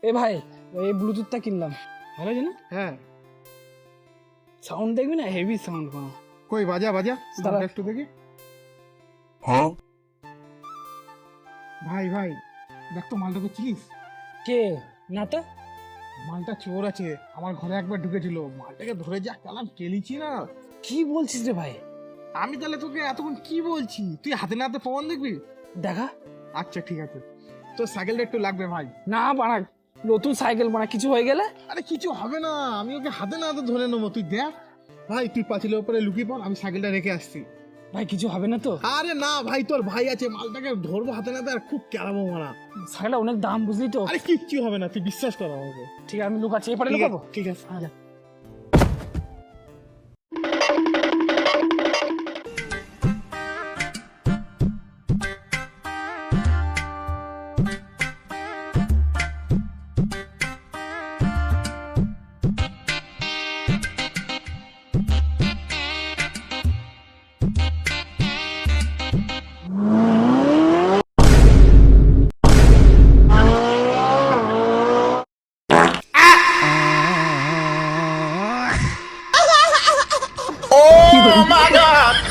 এ ভাই, এই ব্লুটুথটা কিনলাম, ভালো আছে না? হ্যাঁ, সাউন্ড দেখবি না, হেভি সাউন্ড কোনো। কই বাজা বাজা দাঁড়া। একটু দেখি। ভাই ভাই, দেখ তো মালটাকে চিনিস? কে? না তো। মালটা চোর আছে, আমার ঘরে একবার ঢুকেছিল, মালটাকে ধরে যা কালাম কেলিছি না। কি বলছিস রে ভাই? আমি তাহলে তোকে এতক্ষণ কি বলছি, তুই হাতে না হাতে প্রমাণ দেখবি? দেখা। আচ্ছা ঠিক আছে, তোর সাইকেলটা একটু লাগবে ভাই। না বানা, নতুন সাইকেল বানা, কিছু হয়ে গেলে? আরে কিছু হবে না, আমি ওকে হাতে না হাতে ধরে নেবো, তুই দেখ। ভাই তুই পাঁচিলের উপরে লুকিয়ে পড়, আমি সাইকেলটা রেখে আসছি। ভাই কিছু হবে না তো? আরে না ভাই, তোর ভাই আছে, মালটাকে ধরবো হাতে নাতে আর খুব কেলাবো মারা। সাইকেলটা অনেক দাম, বুঝলি তো। আরে কিচ্ছু হবে না, তুই বিশ্বাস কর আমাকে। ঠিক আছে, আমি লুকাচ্ছি, এপারে ঠিক লুকাবো। আছে, ঠিক আছে। হ্যাঁ। Oh my God!